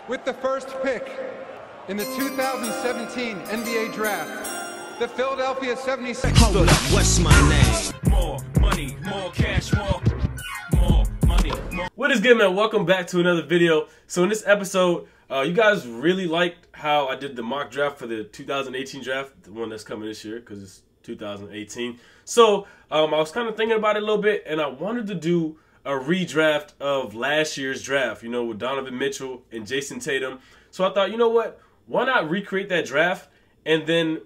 With the first pick in the 2017 NBA Draft, the Philadelphia 76ers. Hold up, what's my name? More money, more cash, more money, more. What is good, man? Welcome back to another video. So in this episode, you guys really liked how I did the mock draft for the 2018 draft, the one that's coming this year because it's 2018. So I was kind of thinking about it a little bit, and I wanted to do a redraft of last year's draft, you know, with Donovan Mitchell and Jason Tatum. So I thought, you know what? Why not recreate that draft and then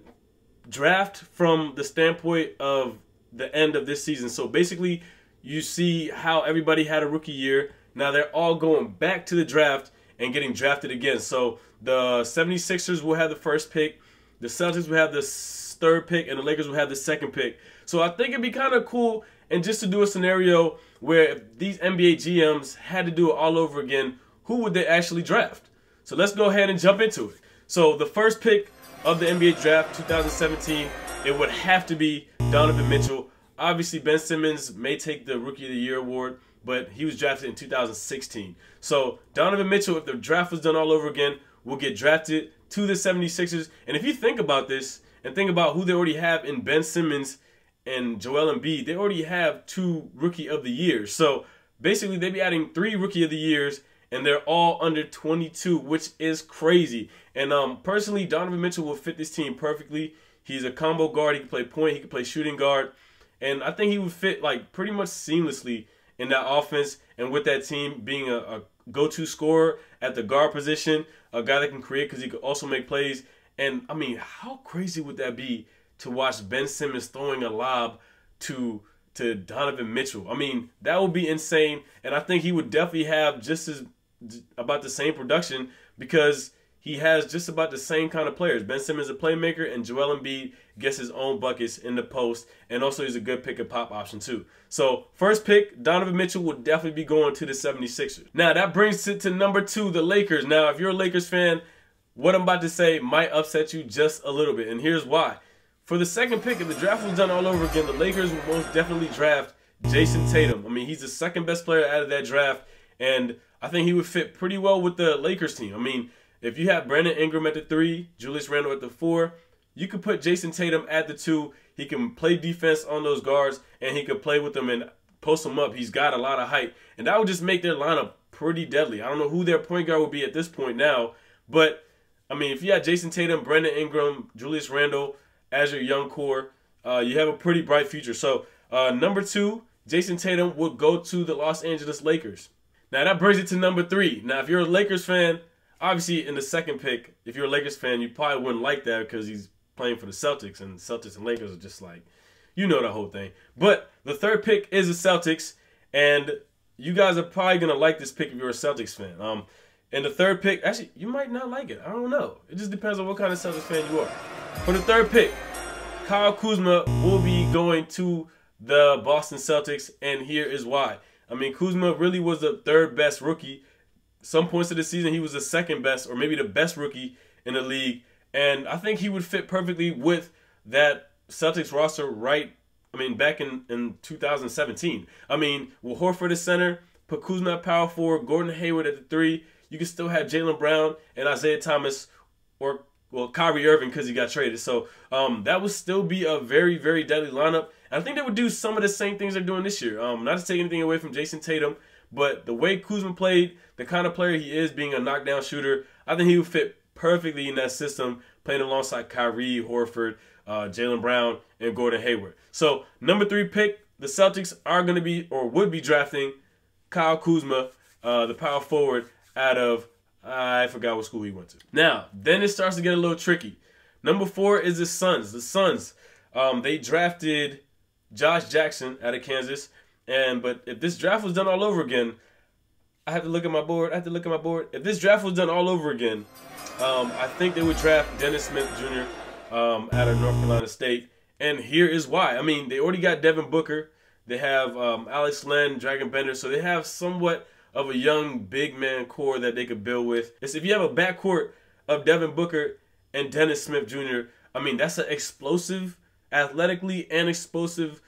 draft from the standpoint of the end of this season? So basically, you see how everybody had a rookie year. Now they're all going back to the draft and getting drafted again. So the 76ers will have the first pick, the Celtics will have the third pick, and the Lakers will have the second pick. So I think it'd be kind of cool, and just to do a scenario where if these NBA GMs had to do it all over again, who would they actually draft? So let's go ahead and jump into it. So the first pick of the NBA draft 2017, it would have to be Donovan Mitchell. Obviously, Ben Simmons may take the Rookie of the Year award, but he was drafted in 2016. So Donovan Mitchell, if the draft was done all over again, will get drafted to the 76ers. And if you think about this and think about who they already have in Ben Simmons and Joel Embiid, they already have 2 Rookie of the Years. So basically, they'd be adding 3 Rookie of the Years, and they're all under 22, which is crazy. And personally, Donovan Mitchell will fit this team perfectly. He's a combo guard. He can play point. He can play shooting guard. And I think he would fit like pretty much seamlessly in that offense and with that team, being a go-to scorer at the guard position, a guy that can create because he could also make plays. And, I mean, how crazy would that be to watch Ben Simmons throwing a lob to Donovan Mitchell? I mean, that would be insane. And I think he would definitely have about the same production because he has just about the same kind of players. Ben Simmons is a playmaker, and Joel Embiid gets his own buckets in the post, and also he's a good pick and pop option too. So first pick, Donovan Mitchell will definitely be going to the 76ers. Now that brings it to number 2, the Lakers. Now if you're a Lakers fan, what I'm about to say might upset you just a little bit, and here's why. For the second pick, if the draft was done all over again, the Lakers will most definitely draft Jason Tatum. I mean, he's the second best player out of that draft, and I think he would fit pretty well with the Lakers team. I mean, if you have Brandon Ingram at the 3, Julius Randle at the 4, you could put Jason Tatum at the 2. He can play defense on those guards, and he could play with them and post them up. He's got a lot of height, and that would just make their lineup pretty deadly. I don't know who their point guard would be at this point now, but, I mean, if you had Jason Tatum, Brandon Ingram, Julius Randle as your young core, you have a pretty bright future. So, number 2, Jason Tatum would go to the Los Angeles Lakers. Now, that brings it to number 3. Now, if you're a Lakers fan, obviously, in the second pick, if you're a Lakers fan, you probably wouldn't like that because he's playing for the Celtics, and Celtics and Lakers are just like, you know the whole thing. But the third pick is the Celtics, and you guys are probably going to like this pick if you're a Celtics fan. And the third pick, actually, you might not like it. I don't know. It just depends on what kind of Celtics fan you are. For the third pick, Kyle Kuzma will be going to the Boston Celtics, and here is why. I mean, Kuzma really was the third best rookie. Some points of the season, he was the second best or maybe the best rookie in the league. And I think he would fit perfectly with that Celtics roster back in 2017. I mean, with Horford at center, put Kuzma at power forward, Gordon Hayward at the 3. You can still have Jaylen Brown and Isaiah Thomas or, well, Kyrie Irving because he got traded. So that would still be a very, very deadly lineup. And I think they would do some of the same things they're doing this year. Not to take anything away from Jason Tatum, but the way Kuzma played, the kind of player he is, being a knockdown shooter, I think he would fit perfectly in that system, playing alongside Kyrie, Horford, Jaylen Brown, and Gordon Hayward. So, number 3 pick, the Celtics are going to be, or would be drafting Kyle Kuzma, the power forward out of, I forgot what school he went to. Now, then it starts to get a little tricky. Number 4 is the Suns. The Suns, they drafted Josh Jackson out of Kansas. But if this draft was done all over again, I have to look at my board. If this draft was done all over again, I think they would draft Dennis Smith Jr. Out of North Carolina State. And here is why. I mean, they already got Devin Booker. They have Alex Len, Dragon Bender. So they have somewhat of a young big man core that they could build with. If you have a backcourt of Devin Booker and Dennis Smith Jr., I mean, that's an explosive, athletically and explosive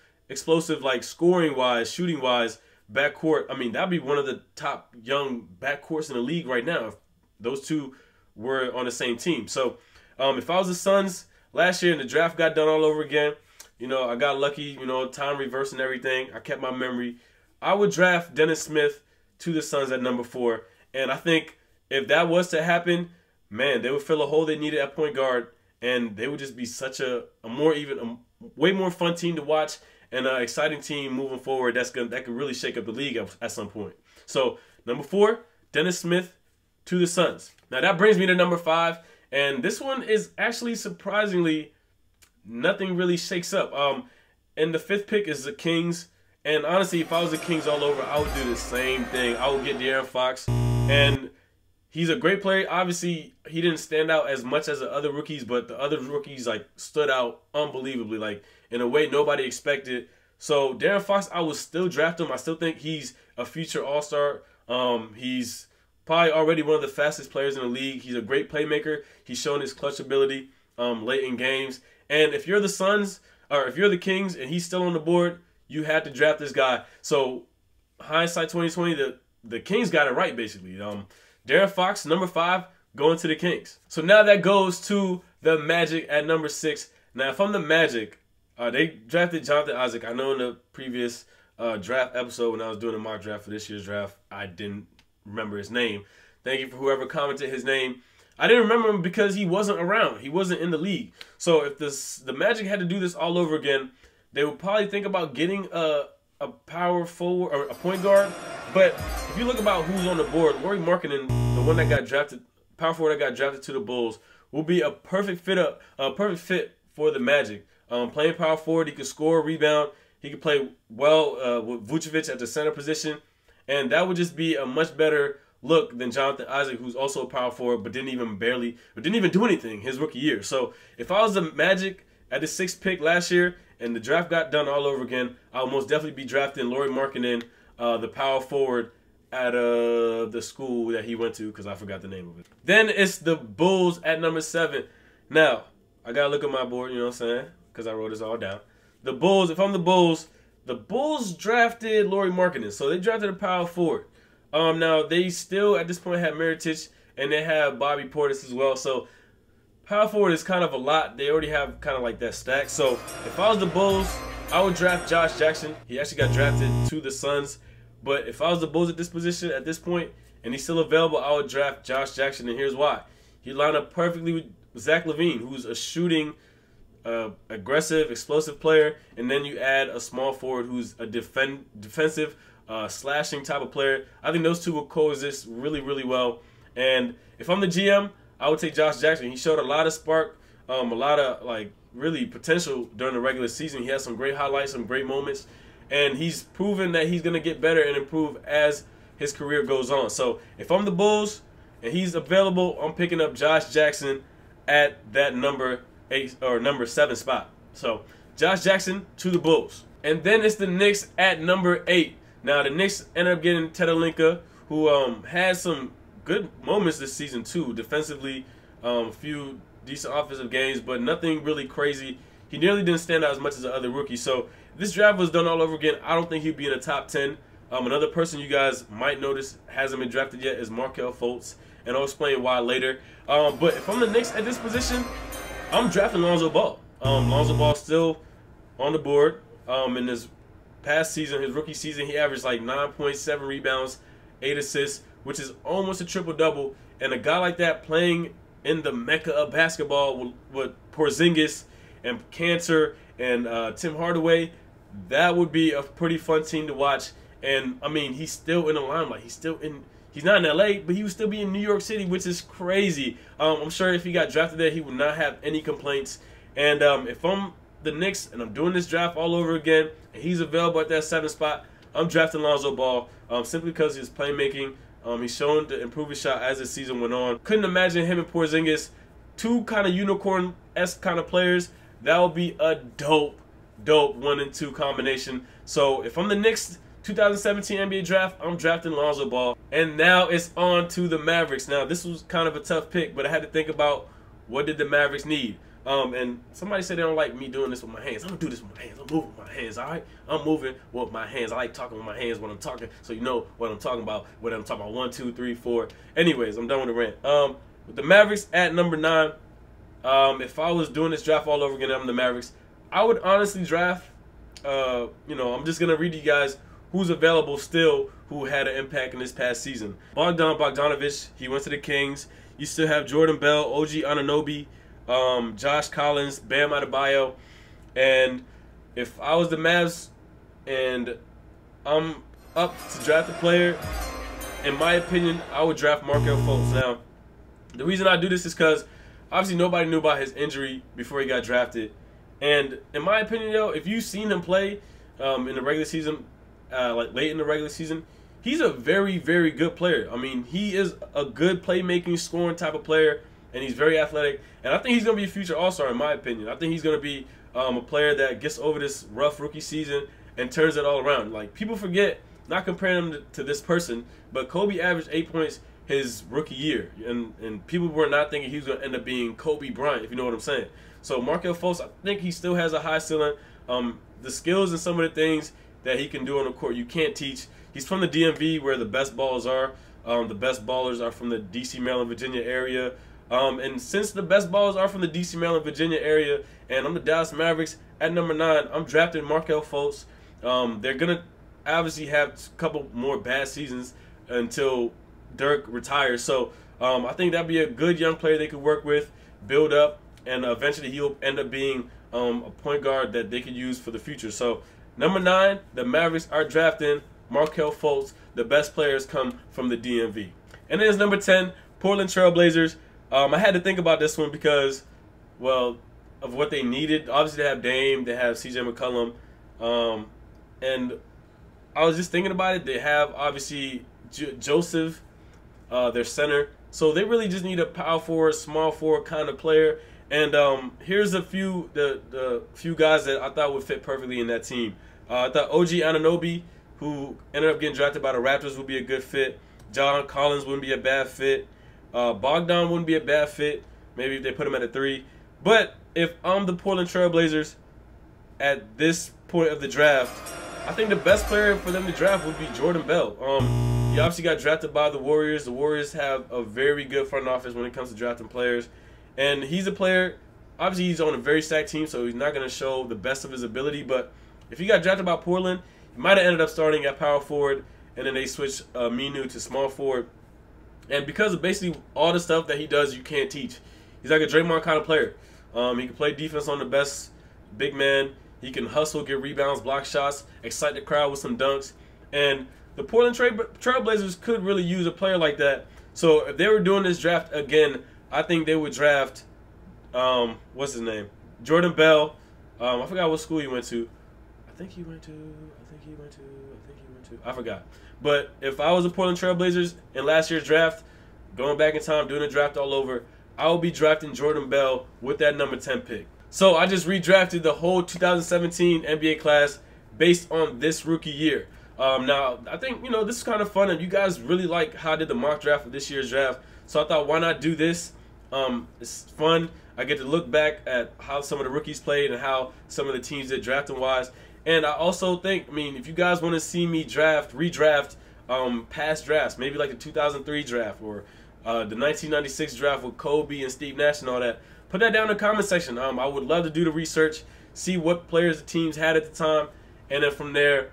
like scoring-wise, shooting-wise, backcourt. I mean, that'd be one of the top young backcourts in the league right now. those two were on the same team. So if I was the Suns last year and the draft got done all over again, you know, I got lucky, you know, time reverse and everything. I kept my memory. I would draft Dennis Smith to the Suns at number 4. And I think if that was to happen, man, they would fill a hole they needed at point guard. And they would just be such a way more fun team to watch and an exciting team moving forward that could really shake up the league at some point. So, number 4, Dennis Smith to the Suns. Now, that brings me to number 5. And this one is actually surprisingly nothing really shakes up. And the 5th pick is the Kings. And honestly, if I was the Kings all over, I would do the same thing. I would get De'Aaron Fox. And he's a great player. Obviously, he didn't stand out as much as the other rookies, but the other rookies like stood out unbelievably, like in a way nobody expected. So De'Aaron Fox, I would still draft him. I still think he's a future All-Star. He's probably already one of the fastest players in the league. He's a great playmaker. He's shown his clutch ability late in games. And if you're the Suns, or if you're the Kings and he's still on the board, you had to draft this guy. So hindsight 2020, the Kings got it right, basically. De'Aaron Fox, number 5, going to the Kings. So now that goes to the Magic at number 6. Now, if I'm the Magic, they drafted Jonathan Isaac. I know in the previous draft episode when I was doing a mock draft for this year's draft, I didn't remember his name. Thank you for whoever commented his name. I didn't remember him because he wasn't around. He wasn't in the league. So if the Magic had to do this all over again, they would probably think about getting a power forward or a point guard. But if you look about who's on the board, Lauri Markkanen, the one that got drafted, power forward that got drafted to the Bulls, will be a perfect fit for the Magic. Playing power forward, he could score, rebound. He could play well with Vucevic at the center position, and that would just be a much better look than Jonathan Isaac, who's also a power forward, but didn't even do anything his rookie year. So if I was the Magic at the 6th pick last year and the draft got done all over again, I would most definitely be drafting Lauri Markkanen, the power forward at the school that he went to, because I forgot the name of it. Then it's the Bulls at number 7. Now, I got to look at my board, you know what I'm saying, because I wrote this all down. The Bulls, if I'm the Bulls drafted Lauri Markkanen, so they drafted a power forward. Now, they still, at this point, have Mirotic, and they have Bobby Portis as well, so power forward is kind of a lot. They already have kind of like that stack. So if I was the Bulls, I would draft Josh Jackson. He actually got drafted to the Suns. But if I was the Bulls at this position at this point, and he's still available, I would draft Josh Jackson, and here's why. He lined up perfectly with Zach LaVine, who's a shooting, aggressive, explosive player, and then you add a small forward who's a defensive, slashing type of player. I think those two will coexist really, really well. And if I'm the GM, I would take Josh Jackson. He showed a lot of spark, a lot of like really potential during the regular season. He has some great highlights, some great moments, and he's proven that he's going to get better and improve as his career goes on. So if I'm the Bulls and he's available, I'm picking up Josh Jackson at that number 8 or number 7 spot. So Josh Jackson to the Bulls. And then it's the Knicks at number 8. Now the Knicks ended up getting Tedelinka, who had some good moments this season too. Defensively, a few decent offensive games, but nothing really crazy. He nearly didn't stand out as much as the other rookies. So if this draft was done all over again, I don't think he'd be in the top 10. Another person you guys might notice hasn't been drafted yet is Markelle Fultz, and I'll explain why later. But if I'm the Knicks at this position, I'm drafting Lonzo Ball. Lonzo Ball still on the board. In his past season, his rookie season, he averaged like 9.7 rebounds, 8 assists, which is almost a triple-double. And a guy like that playing in the mecca of basketball with Porzingis and Cantor and Tim Hardaway, that would be a pretty fun team to watch. And, I mean, he's still in the limelight. He's not in L.A., but he would still be in New York City, which is crazy. I'm sure if he got drafted there, he would not have any complaints. And if I'm the Knicks and I'm doing this draft all over again, and he's available at that 7th spot, I'm drafting Lonzo Ball simply because his playmaking. He's shown to improve his shot as the season went on. Couldn't imagine him and Porzingis, two kind of unicorn-esque kind of players. That would be a dope 1 and 2 combination. So if I'm the Knicks 2017 NBA draft, I'm drafting Lonzo Ball. And now it's on to the Mavericks. Now, this was kind of a tough pick, but I had to think about what did the Mavericks need. And somebody said they don't like me doing this with my hands. I'm gonna do this with my hands. I'm moving with my hands, all right? I'm moving with my hands. I like talking with my hands when I'm talking, so you know what I'm talking about. What I'm talking about, 1, 2, 3, 4. Anyways, I'm done with the rant. With the Mavericks at number 9, if I was doing this draft all over again, I'm the Mavericks, I would honestly draft, I'm just gonna read to you guys who's available still who had an impact in this past season. Bogdanovich, he went to the Kings. You still have Jordan Bell, OG Anunoby, Josh Collins, Bam Adebayo. And if I was the Mavs and I'm up to draft a player, in my opinion, I would draft Markelle Fultz. Now, the reason I do this is because obviously nobody knew about his injury before he got drafted. And in my opinion, yo, if you've seen him play in the regular season, like late in the regular season, he's a very, very good player. I mean, he is a good playmaking, scoring type of player, and he's very athletic. And I think he's going to be a future All-Star, in my opinion. I think he's going to be a player that gets over this rough rookie season and turns it all around. Like, people forget, not comparing him to this person, but Kobe averaged 8 points his rookie year. And people were not thinking he was going to end up being Kobe Bryant, if you know what I'm saying. So Markelle Fultz, I think he still has a high ceiling. The skills and some of the things that he can do on the court, you can't teach. He's from the DMV, where the best ballers are. The best ballers are from the D.C., Maryland, Virginia area. And since the best ballers are from the D.C., Maryland, Virginia area, and I'm the Dallas Mavericks at number 9, I'm drafting Markelle Fultz. They're going to obviously have a couple more bad seasons until Dirk retires. So I think that'd be a good young player they could work with, build up, and eventually he'll end up being a point guard that they could use for the future. So number 9, the Mavericks are drafting Markelle Fultz. The best players come from the DMV. And then it's number 10, Portland Trail Blazers. I had to think about this one because, well, of what they needed. Obviously, they have Dame, they have CJ McCollum, and I was just thinking about it. They have, obviously, Joseph, their center. So they really just need a power forward, small forward kind of player. And here's the few guys that I thought would fit perfectly in that team. I thought OG Anunoby, who ended up getting drafted by the Raptors, would be a good fit. John Collins wouldn't be a bad fit. Bogdan wouldn't be a bad fit. Maybe if they put him at a 3. But if I'm the Portland Trail Blazers at this point of the draft, I think the best player for them to draft would be Jordan Bell. He obviously got drafted by the Warriors. The Warriors have a very good front office when it comes to drafting players. And he's a player, obviously he's on a very stacked team, so he's not going to show the best of his ability. But if he got drafted by Portland, he might have ended up starting at power forward, and then they switched Minu to small forward. And because of basically all the stuff that he does, you can't teach. He's like a Draymond kind of player. He can play defense on the best big man. He can hustle, get rebounds, block shots, excite the crowd with some dunks. And the Portland Trail Blazers could really use a player like that. So if they were doing this draft again, I think they would draft, what's his name? Jordan Bell. I forgot what school he went to. I forgot. But if I was the Portland Trail Blazers in last year's draft, going back in time, doing a draft all over, I would be drafting Jordan Bell with that number 10 pick. So I just redrafted the whole 2017 NBA class based on this rookie year. Now, I think, this is kind of fun, and you guys really like how I did the mock draft for this year's draft. So I thought, why not do this? It's fun. I get to look back at how some of the rookies played and how some of the teams did drafting-wise. And I also think, if you guys want to see me redraft past drafts, maybe like the 2003 draft or the 1996 draft with Kobe and Steve Nash and all that, put that down in the comment section. I would love to do the research, see what players the teams had at the time, and then from there,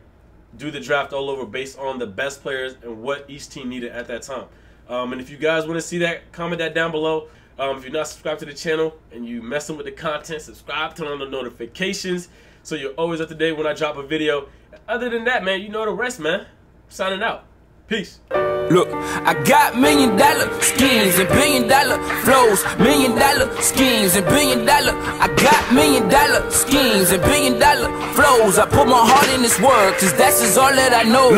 do the draft all over based on the best players and what each team needed at that time. And if you guys want to see that, comment that down below. If you're not subscribed to the channel and you messing with the content, subscribe, turn on the notifications so you're always up to date when I drop a video. Other than that, man, you know the rest, man. Signing out. Peace. Look, I got $1 million schemes and $1 billion flows, $1 million schemes and $1 billion. I got $1 million schemes and $1 billion flows. I put my heart in this work, cause that's just all that I know. Look.